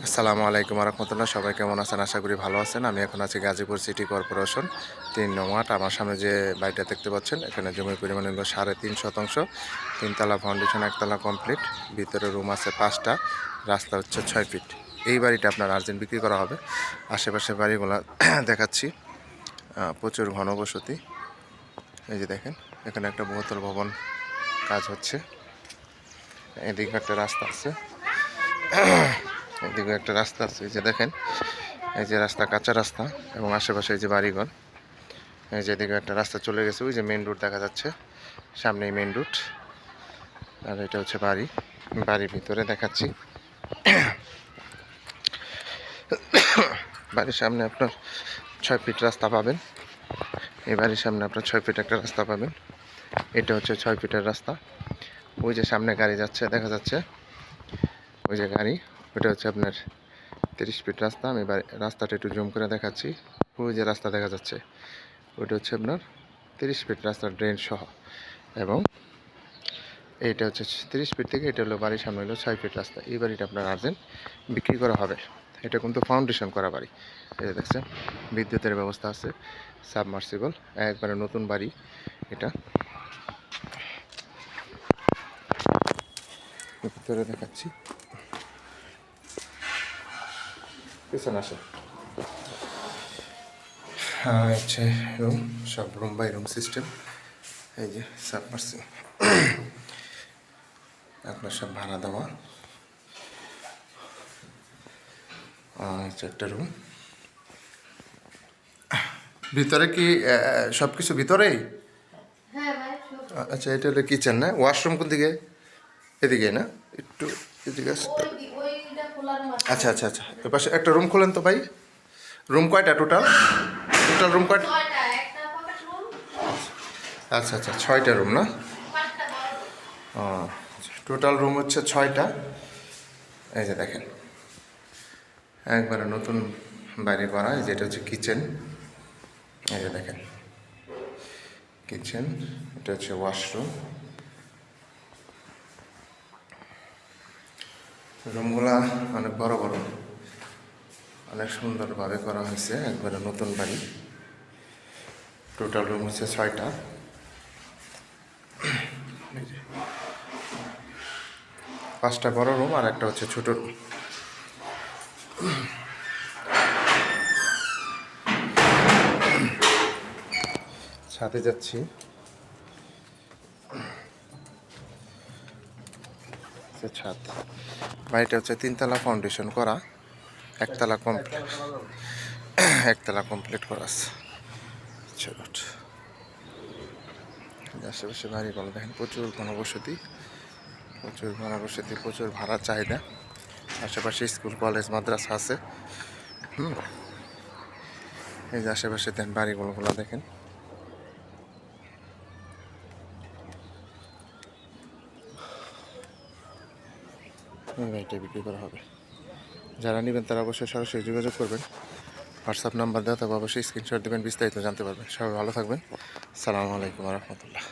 আসসালামু আলাইকুম রহমতুল্লাহ। সবাই কেমন আছেন? আশা করি ভালো আছেন। আমি এখন আছি গাজীপুর সিটি কর্পোরেশন 3 নং ওয়ার্ড। আমার সামনে যে বাড়িটা দেখতে পাচ্ছেন, এখানে জমির পরিমাণ হলো 3.5 শতাংশ, 3 তলা ফাউন্ডেশন, 1 তলা কমপ্লিট, ভিতরে রুম আছে 5টা, রাস্তা হচ্ছে 6 ফিট। এই বাড়িটা আপনার আর্জেন্ট বিক্রি করা হবে। আশেপাশে বাড়িগুলো দেখাচ্ছি, প্রচুর ঘনবসতি। এই যে দেখেন, এখানে একটা বহুতল ভবন কাজ হচ্ছে। এদিকে একটা রাস্তা আছে, এদিকে একটা রাস্তা আছে। এই যে দেখেন, এই যে রাস্তা, কাঁচা রাস্তা, এবং আশেপাশে এই যে বাড়িঘর। এই যে এদিকে একটা রাস্তা চলে গেছে, ওই যে মেন রোড দেখা যাচ্ছে, সামনেই মেন রোড। আর এটা হচ্ছে বাড়ি, বাড়ির ভিতরে দেখাচ্ছি। বাড়ির সামনে আপনার 6 ফিট রাস্তা পাবেন। এই বাড়ির সামনে আপনার 6 ফিট একটা রাস্তা পাবেন। এটা হচ্ছে 6 ফিটের রাস্তা। ওই যে সামনে গাড়ি যাচ্ছে দেখা যাচ্ছে, ওই যে গাড়ি, ওইটা হচ্ছে আপনার 30 ফিট রাস্তা। আমি রাস্তাটা একটু জুম করে দেখাচ্ছি। ওই যে রাস্তা দেখা যাচ্ছে, ওইটা হচ্ছে আপনার 30 ফিট রাস্তা, ড্রেন সহ। এবং এইটা হচ্ছে 30 ফিট থেকে, এটা হলো বাড়ির সামনে হলো 6 ফিট রাস্তা। এই বাড়িটা আপনার আর্জেন্ট বিক্রি করা হবে। এটা কিন্তু ফাউন্ডেশন করা বাড়ি। এই যে দেখছেন, বিদ্যুতের ব্যবস্থা আছে, সাবমার্সিবল, একবারে নতুন বাড়ি এটা। ভিতরে দেখাচ্ছি, পিছনে আসে। হ্যাঁ, হচ্ছে রুম, সব রুম বাই রুম সিস্টেম। এই যে সাবমার্সিবল, আপনার সব ভাড়া দেওয়া। একটা রুম, ভিতরে কি সব কিছু ভিতরেই? আচ্ছা, এটা হলো কিচেন না? ওয়াশরুম কোন দিকে? এদিকে না, একটু এদিকে। আচ্ছা আচ্ছা আচ্ছা, এ পাশে একটা রুম খোলেন তো ভাই। রুম কয়টা টোটাল? টোটাল রুম কয়টা? আচ্ছা আচ্ছা, 6টা রুম না? ও, টোটাল রুম হচ্ছে 6টা। এই যে দেখেন, একবারে নতুন বাড়ি করা। যেটা হচ্ছে কিচেন। এই যে দেখেন, কিচেন, এটা হচ্ছে ওয়াশরুম। রুমগুলা অনেক বড় বড়, অনেক সুন্দরভাবে করা হয়েছে, একবারে নতুন বাড়ি। টোটাল রুম হচ্ছে 6টা। 5টা বড় রুম আর একটা হচ্ছে ছোট রুম। ছাদে যাচ্ছি, ছাদ। বাড়িটা হচ্ছে 3 তলা ফাউন্ডেশন করা, 1 তলা কমপ্লিট, 1 তলা কমপ্লিট করা আছে। চলো, আশেপাশে বাড়িগুলো দেখেন, প্রচুর ঘনবসতি, প্রচুর ঘনবসতি, প্রচুর ভাড়ার চাহিদা। আশেপাশে স্কুল, কলেজ, মাদ্রাসা আছে। এই যে আশেপাশে দেন বাড়িগুলো দেখেন। এই বাড়িটা বিক্রি করা হবে। যারা নেবেন তারা অবশ্যই সরাসরি যোগাযোগ করবেন। হোয়াটসঅ্যাপ নাম্বার দেওয়া, তবে অবশ্যই স্ক্রিনশট দেবেন, বিস্তারিত জানতে পারবেন। সবাই ভালো থাকবেন। আসসালামু আলাইকুম রহমতুল্লাহ।